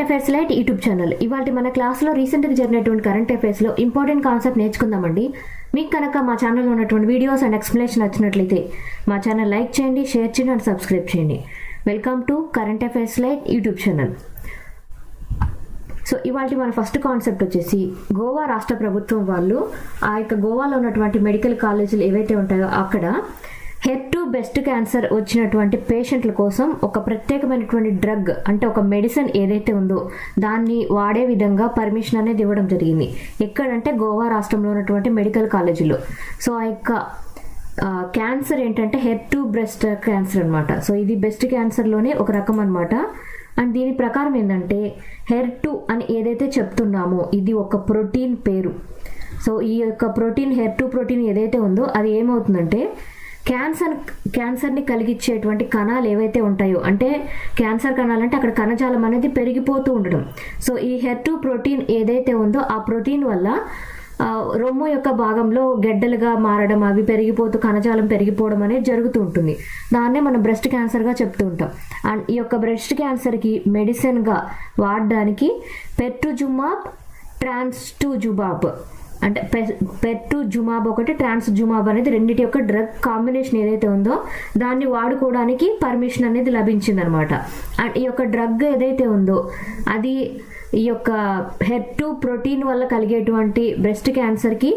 Affairs light YouTube channel. ఇవాళ మన క్లాస్లో రీసెంట్గా జరిగినటువంటి కరెంట్ అఫైర్స్లో ఇంపార్టెంట్ కాన్సెప్ట్ నేర్చుకుందామండి. మీకు కనుక మా ఛానల్లో ఉన్నటువంటి వీడియోస్ అండ్ ఎక్స్ప్లెనేషన్ నచ్చినట్లయితే మా ఛానల్ లైక్ చేయండి, షేర్ చేయండి అండ్ సబ్స్క్రైబ్ చేయండి. Welcome to current affairs light YouTube channel. So ఇవాళ మన ఫస్ట్ కాన్సెప్ట్ వచ్చేసి గోవా రాష్ట్ర ప్రభుత్వం వాళ్ళు ఆ యొక్క గోవాలో ఉన్నటువంటి మెడికల్ కాలేజీలు ఏవైతే ఉంటాయో అక్కడ HER2 బ్రెస్ట్ క్యాన్సర్ వచ్చినటువంటి పేషెంట్ల కోసం ఒక ప్రత్యేకమైనటువంటి డ్రగ్ అంటే ఒక మెడిసిన్ ఏదైతే ఉందో దాన్ని వాడే విధంగా పర్మిషన్ అనేది ఇవ్వడం జరిగింది. ఎక్కడంటే గోవా రాష్ట్రంలో ఉన్నటువంటి మెడికల్ కాలేజీలో. సో ఆ యొక్క క్యాన్సర్ ఏంటంటే HER2 బ్రెస్ట్ క్యాన్సర్ అనమాట. సో ఇది బ్రెస్ట్ క్యాన్సర్లోనే ఒక రకం అనమాట. అండ్ దీని ప్రకారం ఏంటంటే HER2 అని ఏదైతే చెప్తున్నామో ఇది ఒక ప్రోటీన్ పేరు. సో ఈ యొక్క ప్రోటీన్ HER2 ప్రోటీన్ ఏదైతే ఉందో అది ఏమవుతుందంటే క్యాన్సర్ని కలిగించేటువంటి కణాలు ఏవైతే ఉంటాయో, అంటే క్యాన్సర్ కణాలు అంటే అక్కడ కణజాలం అనేది పెరిగిపోతూ ఉండడం. సో ఈ HER2 ప్రోటీన్ ఏదైతే ఉందో ఆ ప్రోటీన్ వల్ల రొమ్ము యొక్క భాగంలో గెడ్డలుగా మారడం, అవి పెరిగిపోతూ కణజాలం పెరిగిపోవడం అనేది జరుగుతూ ఉంటుంది. దాన్నే మనం బ్రెస్ట్ క్యాన్సర్గా చెప్తూ ఉంటాం. అండ్ ఈ యొక్క బ్రెస్ట్ క్యాన్సర్కి మెడిసిన్గా వాడడానికి పెట్రుజుమాబ్, ట్రాన్స్టూజుమాబ్ అంటే పెట్రుజుమాబ్ ఒకటి, ట్రాన్స్జుమాబ్ అనేది రెండింటి యొక్క డ్రగ్ కాంబినేషన్ ఏదైతే ఉందో దాన్ని వాడుకోవడానికి పర్మిషన్ అనేది లభించింది అనమాట. అండ్ ఈ యొక్క డ్రగ్ ఏదైతే ఉందో అది ఈ యొక్క HER2 ప్రోటీన్ వల్ల కలిగేటువంటి బ్రెస్ట్ క్యాన్సర్కి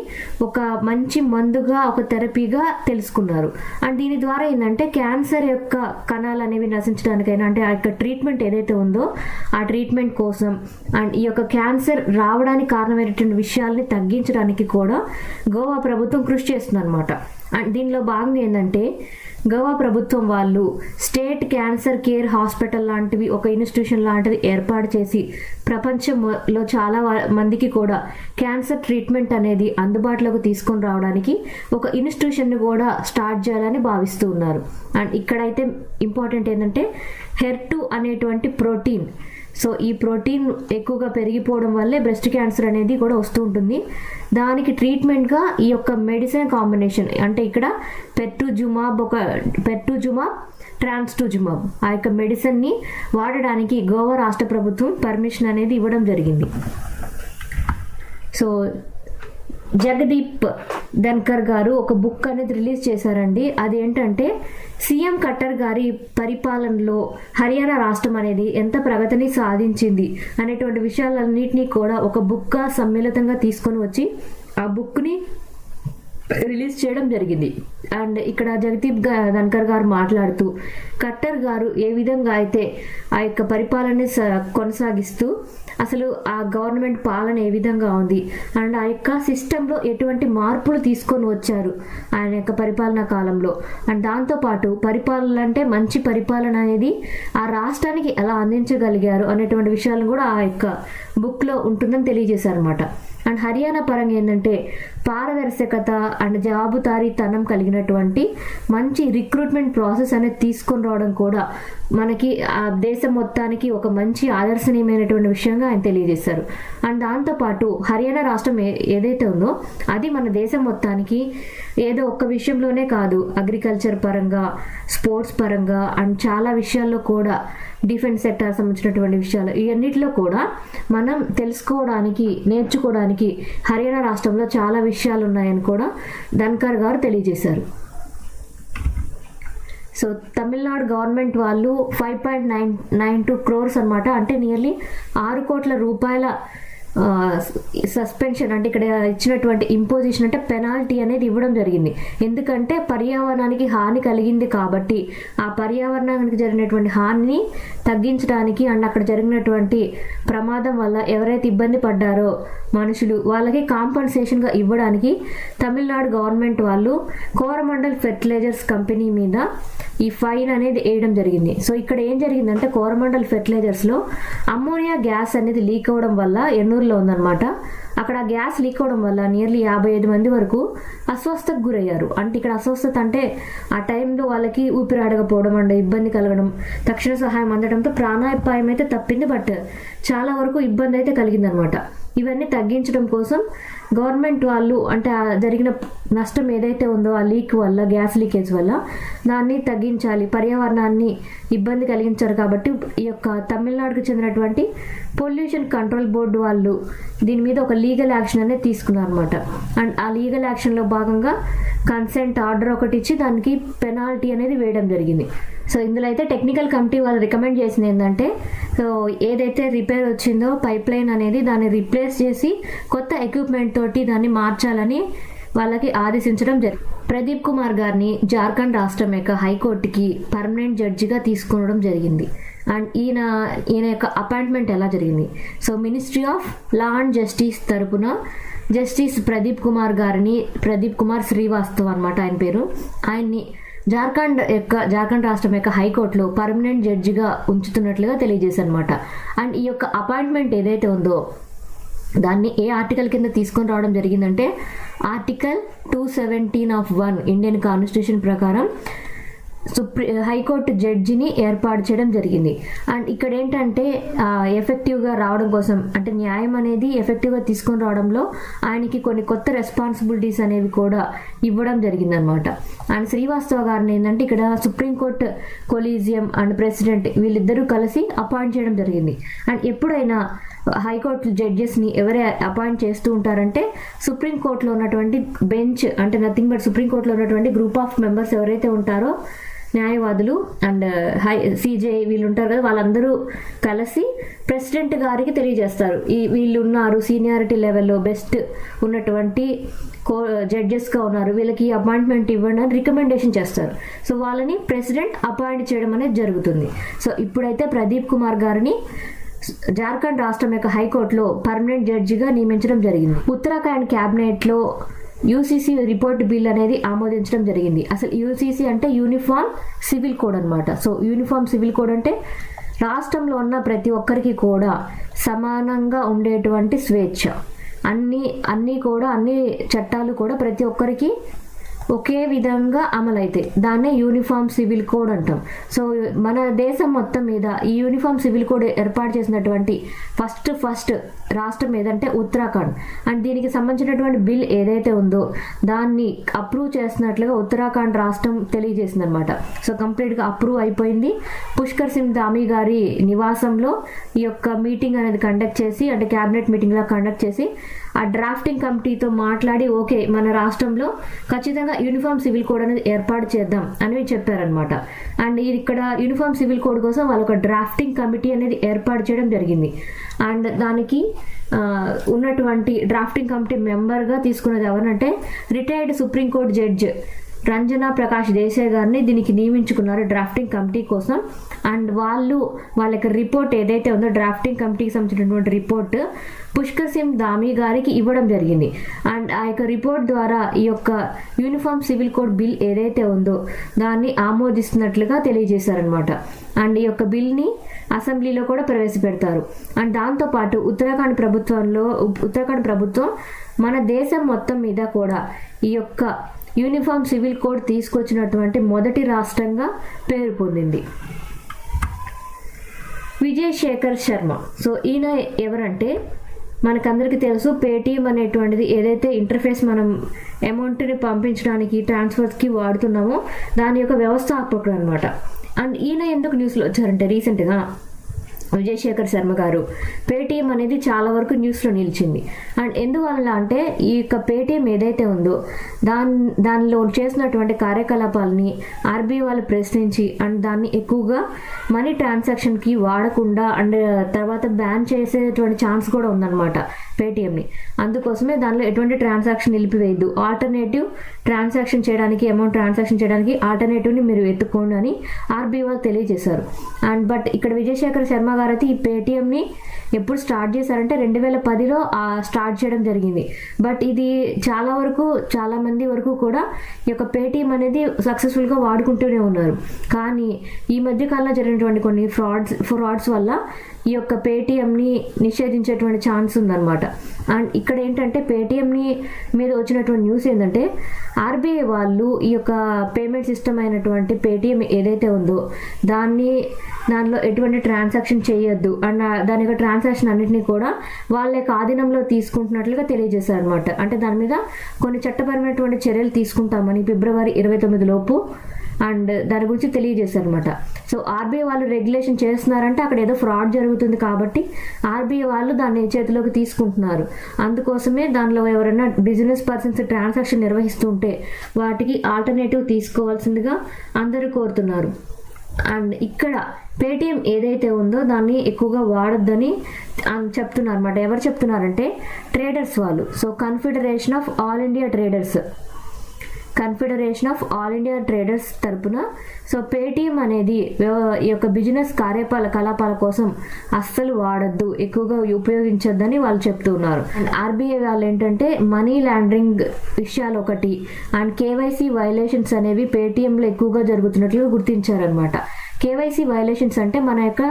ఒక మంచి మందుగా, ఒక థెరపీగా తెలుసుకున్నారు. అండ్ దీని ద్వారా ఏంటంటే క్యాన్సర్ యొక్క కణాలు అనేవి నశించడానికైనా, అంటే ఆ యొక్క ట్రీట్మెంట్ ఏదైతే ఉందో ఆ ట్రీట్మెంట్ కోసం అండ్ ఈ యొక్క క్యాన్సర్ రావడానికి కారణమైనటువంటి విషయాల్ని తగ్గించడానికి కూడా గోవా ప్రభుత్వం కృషి చేస్తుంది అనమాట. అండ్ దీనిలో భాగంగా ఏంటంటే గోవా ప్రభుత్వం వాళ్ళు స్టేట్ క్యాన్సర్ కేర్ హాస్పిటల్ లాంటివి ఒక ఇన్స్టిట్యూషన్ లాంటిది ఏర్పాటు చేసి ప్రపంచంలో చాలా మందికి కూడా క్యాన్సర్ ట్రీట్మెంట్ అనేది అందుబాటులోకి తీసుకొని రావడానికి ఒక ఇన్స్టిట్యూషన్ని కూడా స్టార్ట్ చేయాలని భావిస్తూ ఉన్నారు. అండ్ ఇక్కడైతే ఇంపార్టెంట్ ఏంటంటే HER2 అనేటువంటి ప్రోటీన్, సో ఈ ప్రోటీన్ ఎక్కువగా పెరిగిపోవడం వల్లే బ్రెస్ట్ క్యాన్సర్ అనేది కూడా వస్తూ ఉంటుంది. దానికి ట్రీట్మెంట్గా ఈ యొక్క మెడిసిన్ కాంబినేషన్ అంటే ఇక్కడ పెట్రుజుమాబ్, ట్రాన్స్టూజుమాబ్ ఆ యొక్క మెడిసిన్ని వాడడానికి గోవా రాష్ట్ర ప్రభుత్వం పర్మిషన్ అనేది ఇవ్వడం జరిగింది. సో జగదీప్ ధన్కర్ గారు ఒక బుక్ అనేది రిలీజ్ చేశారండి. అది ఏంటంటే సీఎం ఖట్టర్ గారి పరిపాలనలో హర్యానా రాష్ట్రం అనేది ఎంత ప్రగతిని సాధించింది అనేటువంటి విషయాలన్నింటినీ కూడా ఒక బుక్గా సమ్మిళితంగా తీసుకొని వచ్చి ఆ బుక్ని రిలీజ్ చేయడం జరిగింది. అండ్ ఇక్కడ జగదీప్ ధన్కర్ గారు మాట్లాడుతూ ఖట్టర్ గారు ఏ విధంగా అయితే ఆ యొక్క పరిపాలన కొనసాగిస్తూ అసలు ఆ గవర్నమెంట్ పాలన ఏ విధంగా ఉంది అండ్ ఆ యొక్క సిస్టంలో ఎటువంటి మార్పులు తీసుకొని వచ్చారు ఆయన యొక్క పరిపాలనా కాలంలో, అండ్ దాంతోపాటు పరిపాలన అంటే మంచి పరిపాలన అనేది ఆ రాష్ట్రానికి ఎలా అందించగలిగారు అనేటువంటి విషయాలను కూడా ఆ యొక్క బుక్లో ఉంటుందని తెలియజేశారనమాట. అండ్ హర్యానా పరంగా ఏంటంటే పారదర్శకత అండ్ జవాబుదారీతనం కలిగినటువంటి మంచి రిక్రూట్మెంట్ ప్రాసెస్ అనేది తీసుకొని రావడం కూడా మనకి ఆ దేశం మొత్తానికి ఒక మంచి ఆదర్శనీయమైనటువంటి విషయంగా ఆయన తెలియజేశారు. అండ్ దాంతోపాటు హర్యానా రాష్ట్రం ఏదైతే ఉందో అది మన దేశం మొత్తానికి ఏదో ఒక్క విషయంలోనే కాదు, అగ్రికల్చర్ పరంగా, స్పోర్ట్స్ పరంగా అండ్ చాలా విషయాల్లో కూడా, డిఫెన్స్ సెక్టార్ సంబంధించినటువంటి విషయాలు ఇవన్నిటిలో కూడా మనం తెలుసుకోవడానికి, నేర్చుకోవడానికి హర్యానా రాష్ట్రంలో చాలా విషయాలు ఉన్నాయని కూడా ధన్కర్ గారు తెలియజేశారు. సో తమిళనాడు గవర్నమెంట్ వాళ్ళు 5.92 crores అనమాట, అంటే నియర్లీ 6 కోట్ల రూపాయల సస్పెన్షన్ అంటే ఇక్కడ ఇచ్చినటువంటి ఇంపోజిషన్ అంటే పెనాల్టీ అనేది ఇవ్వడం జరిగింది. ఎందుకంటే పర్యావరణానికి హాని కలిగింది కాబట్టి ఆ పర్యావరణానికి జరిగినటువంటి హానిని తగ్గించడానికి అండ్ అక్కడ జరిగినటువంటి ప్రమాదం వల్ల ఎవరైతే ఇబ్బంది పడ్డారో మనుషులు వాళ్ళకి కాంపన్సేషన్గా ఇవ్వడానికి తమిళనాడు గవర్నమెంట్ వాళ్ళు కోరమండల్ ఫెర్టిలైజర్స్ కంపెనీ మీద ఈ ఫైన్ అనేది వేయడం జరిగింది. సో ఇక్కడ ఏం జరిగిందంటే కోరమండల్ ఫెర్టిలైజర్స్లో అమ్మోనియా గ్యాస్ అనేది లీక్ అవ్వడం వల్ల ఎన్నూరులో ఉందన్నమాట. అక్కడ గ్యాస్ లీక్ అవడం వల్ల నియర్లీ 55 మంది వరకు అస్వస్థకు గురయ్యారు. అంటే ఇక్కడ అస్వస్థత అంటే ఆ టైంలో వాళ్ళకి ఊపిరాడకపోవడం అండ్ ఇబ్బంది కలగడం, తక్షణ సహాయం అందడంతో ప్రాణాపాయం అయితే తప్పింది, బట్ చాలా వరకు ఇబ్బంది అయితే కలిగిందనమాట. ఇవన్నీ తగ్గించడం కోసం గవర్నమెంట్ వాళ్ళు అంటే జరిగిన నష్టం ఏదైతే ఉందో ఆ లీక్ వల్ల, గ్యాస్ లీకేజ్ వల్ల దాన్ని తగ్గించాలి, పర్యావరణాన్ని ఇబ్బంది కలిగించారు కాబట్టి ఈ యొక్క తమిళనాడుకు చెందినటువంటి పొల్యూషన్ కంట్రోల్ బోర్డు వాళ్ళు దీని మీద ఒక లీగల్ యాక్షన్ అనేది తీసుకున్నారు అనమాట. అండ్ ఆ లీగల్ యాక్షన్లో భాగంగా కన్సెంట్ ఆర్డర్ ఒకటి ఇచ్చి దానికి పెనాల్టీ అనేది వేయడం జరిగింది. సో ఇందులో అయితే టెక్నికల్ కమిటీ వాళ్ళు రికమెండ్ చేసింది ఏంటంటే, సో ఏదైతే రిపేర్ వచ్చిందో పైప్ లైన్ అనేది దాన్ని రీప్లేస్ చేసి కొత్త ఎక్విప్మెంట్ తోటి దాన్ని మార్చాలని వాళ్ళకి ఆదేశించడం జరిగింది. ప్రదీప్ కుమార్ గారిని జార్ఖండ్ రాష్ట్రం యొక్క హైకోర్టుకి పర్మనెంట్ జడ్జిగా తీసుకోవడం జరిగింది. అండ్ ఈయన యొక్క అపాయింట్మెంట్ ఎలా జరిగింది? So ministry of law and justice తరపున జస్టిస్ ప్రదీప్ కుమార్ శ్రీవాస్తవ్ అనమాట ఆయన పేరు. ఆయన్ని జార్ఖండ్ రాష్ట్రం యొక్క హైకోర్టులో పర్మనెంట్ జడ్జిగా ఉంచుతున్నట్లుగా తెలియజేశారు అనమాట. అండ్ ఈ యొక్క అపాయింట్మెంట్ ఏదైతే ఉందో దాన్ని ఏ ఆర్టికల్ కింద తీసుకొని రావడం జరిగిందంటే ఆర్టికల్ 217 ఇండియన్ కాన్స్టిట్యూషన్ ప్రకారం హైకోర్టు జడ్జిని ఏర్పాటు చేయడం జరిగింది. అండ్ ఇక్కడ ఏంటంటే ఎఫెక్టివ్గా రావడం కోసం, అంటే న్యాయం అనేది ఎఫెక్టివ్గా తీసుకొని రావడంలో ఆయనకి కొన్ని కొత్త రెస్పాన్సిబిలిటీస్ అనేవి కూడా ఇవ్వడం జరిగిందనమాట. అండ్ శ్రీవాస్తవ గారిని ఏంటంటే ఇక్కడ సుప్రీంకోర్టు కొలీజియం అండ్ ప్రెసిడెంట్ వీళ్ళిద్దరూ కలిసి అపాయింట్ చేయడం జరిగింది. అండ్ ఎప్పుడైనా హైకోర్టు జడ్జెస్ని ఎవరే అపాయింట్ చేస్తూ ఉంటారంటే సుప్రీంకోర్టులో ఉన్నటువంటి బెంచ్, అంటే నథింగ్ బట్ సుప్రీంకోర్టులో ఉన్నటువంటి గ్రూప్ ఆఫ్ మెంబర్స్ ఎవరైతే ఉంటారో న్యాయవాదులు అండ్ సిజేఐ వీళ్ళు ఉంటారు కదా, వాళ్ళందరూ కలిసి ప్రెసిడెంట్ గారికి తెలియజేస్తారు వీళ్ళు ఉన్నారు సీనియారిటీ లెవెల్లో బెస్ట్ ఉన్నటువంటి జడ్జెస్గా ఉన్నారు, వీళ్ళకి అపాయింట్మెంట్ ఇవ్వండి అని రికమెండేషన్ చేస్తారు. సో వాళ్ళని ప్రెసిడెంట్ అపాయింట్ చేయడం అనేది జరుగుతుంది. సో ఇప్పుడైతే ప్రదీప్ కుమార్ గారిని జార్ఖండ్ రాష్ట్రం యొక్క హైకోర్టులో పర్మనెంట్ జడ్జిగా నియమించడం జరిగింది. ఉత్తరాఖండ్ క్యాబినెట్లో యూసీసీ రిపోర్ట్ బిల్ అనేది ఆమోదించడం జరిగింది. అసలు యూసీసీ అంటే యూనిఫామ్ సివిల్ కోడ్ అనమాట. సో యూనిఫామ్ సివిల్ కోడ్ అంటే రాష్ట్రంలో ఉన్న ప్రతి ఒక్కరికి కూడా సమానంగా ఉండేటువంటి స్వేచ్ఛ, అన్ని చట్టాలు కూడా ప్రతి ఒక్కరికి ఒకే విధంగా అమలైతే దాన్నే యూనిఫామ్ సివిల్ కోడ్ అంటాం. సో మన దేశం మొత్తం మీద ఈ యూనిఫామ్ సివిల్ కోడ్ ఏర్పాటు చేసినటువంటి ఫస్ట్ రాష్ట్రం ఏదంటే ఉత్తరాఖండ్. అండ్ దీనికి సంబంధించినటువంటి బిల్ ఏదైతే ఉందో దాన్ని అప్రూవ్ చేసినట్లుగా ఉత్తరాఖండ్ రాష్ట్రం తెలియజేసింది అనమాట. సో కంప్లీట్గా అప్రూవ్ అయిపోయింది. పుష్కర్ సింగ్ ధామీ గారి నివాసంలో ఈ యొక్క మీటింగ్ అనేది కండక్ట్ చేసి, అంటే క్యాబినెట్ మీటింగ్లా కండక్ట్ చేసి ఆ డ్రాఫ్టింగ్ కమిటీతో మాట్లాడి ఓకే మన రాష్ట్రంలో ఖచ్చితంగా యూనిఫామ్ సివిల్ కోడ్ అనేది ఏర్పాటు చేద్దాం అని చెప్పారనమాట. అండ్ ఇక్కడ యూనిఫామ్ సివిల్ కోడ్ కోసం వాళ్ళు ఒక డ్రాఫ్టింగ్ కమిటీ అనేది ఏర్పాటు చేయడం జరిగింది. అండ్ దానికి ఉన్నటువంటి డ్రాఫ్టింగ్ కమిటీ మెంబర్గా తీసుకున్నది ఎవరంటే retired supreme court judge Ranjana Prakash Desai గారిని దీనికి నియమించుకున్నారు డ్రాఫ్టింగ్ కమిటీ కోసం. అండ్ వాళ్ళ యొక్క రిపోర్ట్ ఏదైతే ఉందో డ్రాఫ్టింగ్ కమిటీకి సంబంధించినటువంటి రిపోర్ట్ పుష్కర్ సింగ్ ధామీ గారికి ఇవ్వడం జరిగింది. అండ్ ఆ యొక్క రిపోర్ట్ ద్వారా ఈ యొక్క యూనిఫామ్ సివిల్ కోడ్ బిల్ ఏదైతే ఉందో దాన్ని ఆమోదిస్తున్నట్లుగా తెలియజేశారనమాట. అండ్ ఈ యొక్క బిల్ని అసెంబ్లీలో కూడా ప్రవేశపెడతారు. అండ్ దాంతోపాటు ఉత్తరాఖండ్ ప్రభుత్వం మన దేశం మొత్తం మీద కూడా ఈ యొక్క యూనిఫామ్ సివిల్ కోడ్ తీసుకొచ్చినటువంటి మొదటి రాష్ట్రంగా పేరు పొందింది. విజయ్ శేఖర్ శర్మ. సో ఈయన ఎవరంటే మనకందరికీ తెలుసు పేటిఎం అనేటువంటిది ఏదైతే ఇంటర్ఫేస్ మనం అమౌంట్ని పంపించడానికి ట్రాన్స్ఫర్స్కి వాడుతున్నామో దాని యొక్క వ్యవస్థాపకుడు అనమాట. అండ్ ఈయన ఎందుకు న్యూస్లో వచ్చారంటే రీసెంట్గా విజయ్ శేఖర్ శర్మ గారు పేటిఎం అనేది చాలా వరకు న్యూస్లో నిలిచింది. అండ్ ఎందువల్ల అంటే ఈ యొక్క పేటిఎం ఏదైతే ఉందో దానిలో చేసినటువంటి కార్యకలాపాలని ఆర్బీఐ వాళ్ళు ప్రశ్నించి అండ్ దాన్ని ఎక్కువగా మనీ ట్రాన్సాక్షన్కి వాడకుండా అండ్ తర్వాత బ్యాన్ చేసేటువంటి ఛాన్స్ కూడా ఉందన్నమాట పేటిఎంని. అందుకోసమే దానిలో ఎటువంటి ట్రాన్సాక్షన్ నిలిపివేయద్దు, ఆల్టర్నేటివ్ ట్రాన్సాక్షన్ చేయడానికి, అమౌంట్ ట్రాన్సాక్షన్ చేయడానికి ఆల్టర్నేటివ్ని మీరు ఎత్తుకోండి అని ఆర్బీఐ వాళ్ళు తెలియజేశారు. అండ్ బట్ ఇక్కడ విజయ్ శేఖర్ శర్మ గారు అయితే ఈ పేటిఎంని ఎప్పుడు స్టార్ట్ చేశారంటే 2010లో స్టార్ట్ చేయడం జరిగింది. బట్ ఇది చాలా మంది వరకు కూడా ఈ యొక్క పేటిఎం అనేది సక్సెస్ఫుల్గా వాడుకుంటూనే ఉన్నారు. కానీ ఈ మధ్య కాలంలో జరిగినటువంటి కొన్ని ఫ్రాడ్స్ వల్ల ఈ యొక్క పేటిఎంని నిషేధించేటువంటి ఛాన్స్ ఉందన్నమాట. అండ్ ఇక్కడ ఏంటంటే పేటిఎంని మీద వచ్చినటువంటి న్యూస్ ఏంటంటే ఆర్బీఐ వాళ్ళు ఈ యొక్క పేమెంట్ సిస్టమ్ అయినటువంటి పేటిఎం ఏదైతే ఉందో దానిలో ఎటువంటి ట్రాన్సాక్షన్ చేయొద్దు అండ్ దాని యొక్క ట్రాన్సాక్షన్ అన్నింటినీ కూడా వాళ్ళ యొక్క ఆధీనంలో తీసుకుంటున్నట్లుగా తెలియజేశారు అనమాట. అంటే దాని మీద కొన్ని చట్టపరమైనటువంటి చర్యలు తీసుకుంటామని ఫిబ్రవరి 29 లోపు అండ్ దాని గురించి తెలియజేశారు అనమాట. సో ఆర్బీఐ వాళ్ళు రెగ్యులేషన్ చేస్తున్నారంటే అక్కడ ఏదో ఫ్రాడ్ జరుగుతుంది కాబట్టి ఆర్బీఐ వాళ్ళు దాన్ని చేతిలోకి తీసుకుంటున్నారు. అందుకోసమే దానిలో ఎవరైనా బిజినెస్ పర్సన్స్ ట్రాన్సాక్షన్ నిర్వహిస్తుంటే వాటికి ఆల్టర్నేటివ్ తీసుకోవాల్సిందిగా అందరూ కోరుతున్నారు. అండ్ ఇక్కడ పేటిఎం ఏదైతే ఉందో దాన్ని ఎక్కువగా వాడొద్దని చెప్తున్నారు అనమాట. ఎవరు చెప్తున్నారంటే ట్రేడర్స్ వాళ్ళు. So confederation of all India traders తరపున సో పేటిఎం అనేది ఈ యొక్క బిజినెస్ కలాపాల కోసం అస్సలు వాడద్దు, ఎక్కువగా ఉపయోగించొద్దని వాళ్ళు చెప్తున్నారు. అండ్ ఆర్బీఐ వాళ్ళు ఏంటంటే మనీ లాండరింగ్ విషయాలు ఒకటి అండ్ కేవైసీ వైలేషన్స్ అనేవి పేటిఎంలో ఎక్కువగా జరుగుతున్నట్లుగా గుర్తించారనమాట. కేవైసీ వైలేషన్స్ అంటే మన యొక్క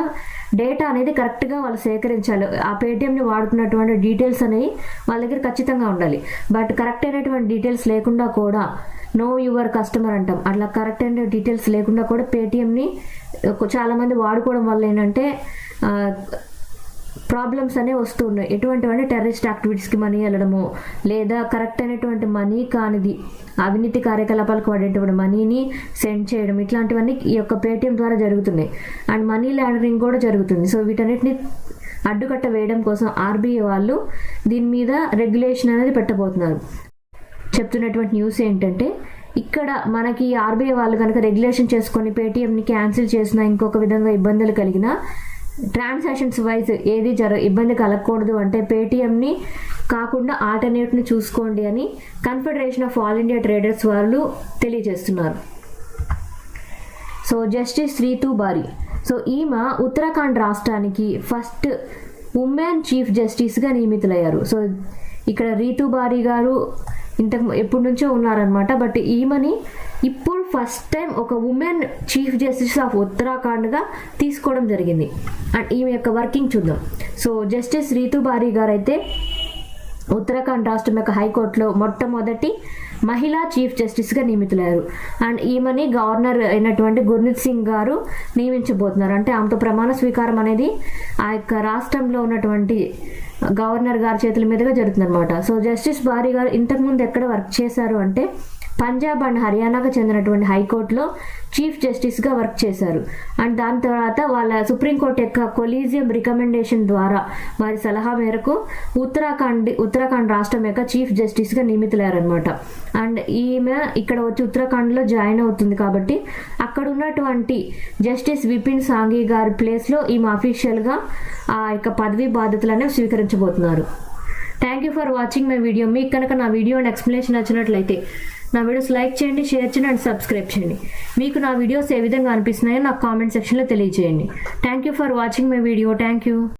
డేటా అనేది కరెక్ట్గా వాళ్ళు సేకరించాలి. ఆ పేటిఎంని వాడుతున్నటువంటి డీటెయిల్స్ అనేవి వాళ్ళ దగ్గర ఖచ్చితంగా ఉండాలి. బట్ కరెక్ట్ అయినటువంటి డీటెయిల్స్ లేకుండా కూడా నో యువర్ కస్టమర్ అంటాం, అట్లా కరెక్ట్ అయిన డీటెయిల్స్ లేకుండా కూడా పేటిఎంని చాలామంది వాడుకోవడం వల్ల ఏంటంటే ప్రాబ్లమ్స్ అనేవి వస్తున్నాయి. ఎటువంటి టెర్రరిస్ట్ యాక్టివిటీస్కి మనీ వెళ్ళడము లేదా కరెక్ట్ అయినటువంటి మనీ కానిది అవినీతి కార్యకలాపాలకు వాడేటువంటి మనీని సెండ్ చేయడం, ఇట్లాంటివన్నీ ఈ యొక్క పేటిఎం ద్వారా జరుగుతున్నాయి. అండ్ మనీ లాండరింగ్ కూడా జరుగుతుంది. సో వీటన్నిటిని అడ్డుకట్ట వేయడం కోసం ఆర్బీఐ వాళ్ళు దీని మీద రెగ్యులేషన్ అనేది పెట్టబోతున్నారు. చెప్తున్నటువంటి న్యూస్ ఏంటంటే ఇక్కడ మనకి ఆర్బీఐ వాళ్ళు కనుక రెగ్యులేషన్ చేసుకొని పేటిఎంని క్యాన్సిల్ చేసినా ఇంకొక విధంగా ఇబ్బందులు కలిగినా ట్రాన్సాక్షన్స్ వైజ్ ఏది ఇబ్బంది కలగకూడదు అంటే పేటిఎంని కాకుండా ఆల్టర్నేట్ని చూసుకోండి అని confederation of all India traders వాళ్ళు తెలియజేస్తున్నారు. సో జస్టిస్ రీతూ బారి, సో ఈమె ఉత్తరాఖండ్ రాష్ట్రానికి ఫస్ట్ ఉమెన్ చీఫ్ జస్టిస్గా నియమితులయ్యారు. సో ఇక్కడ రీతూ బారి గారు ఎప్పటి నుంచో ఉన్నారనమాట. బట్ ఈమెని ఇప్పుడు ఫస్ట్ టైం ఒక ఉమెన్ చీఫ్ జస్టిస్ ఆఫ్ ఉత్తరాఖండ్గా తీసుకోవడం జరిగింది. అండ్ ఈమె యొక్క వర్కింగ్ చూద్దాం. సో జస్టిస్ రీతూ బారి గారు అయితే ఉత్తరాఖండ్ రాష్ట్రం యొక్క హైకోర్టులో మొట్టమొదటి మహిళా చీఫ్ జస్టిస్గా నియమితులయ్యారు. అండ్ ఈమెని గవర్నర్ అయినటువంటి గుర్నీత్ సింగ్ గారు నియమించబోతున్నారు. అంటే ఆమెతో ప్రమాణ స్వీకారం అనేది ఆ యొక్క రాష్ట్రంలో ఉన్నటువంటి గవర్నర్ గారి చేతుల మీదుగా జరుగుతుంది అనమాట. సో జస్టిస్ బారి గారు ఇంతకుముందు ఎక్కడ వర్క్ చేశారు అంటే పంజాబ్ అండ్ హర్యానాకు చెందినటువంటి హైకోర్టులో చీఫ్ జస్టిస్గా వర్క్ చేశారు. అండ్ దాని తర్వాత వాళ్ళ సుప్రీంకోర్టు యొక్క కొలీజియం రికమెండేషన్ ద్వారా వారి సలహా మేరకు ఉత్తరాఖండ్ రాష్ట్రం యొక్క చీఫ్ జస్టిస్గా నియమితులయ్యారనమాట. అండ్ ఈమె ఇక్కడ వచ్చి ఉత్తరాఖండ్లో జాయిన్ అవుతుంది కాబట్టి అక్కడ ఉన్నటువంటి జస్టిస్ విపిన్ సాంఘీ గారి ప్లేస్లో ఈమె అఫీషియల్గా ఆ యొక్క పదవీ బాధ్యతలను స్వీకరించబోతున్నారు. Thank you for watching my video. మీకు కనుక నా వీడియో అండ్ ఎక్స్ప్లెనేషన్ నచ్చినట్లయితే నా వీడియోస్ లైక్ చేయండి, షేర్ చేయండి అండ్ సబ్స్క్రైబ్ చేయండి. మీకు నా వీడియోస్ ఏ విధంగా అనిపిస్తున్నాయో నాకు కామెంట్ సెక్షన్లో తెలియజేయండి. Thank you for watching my video. Thank you.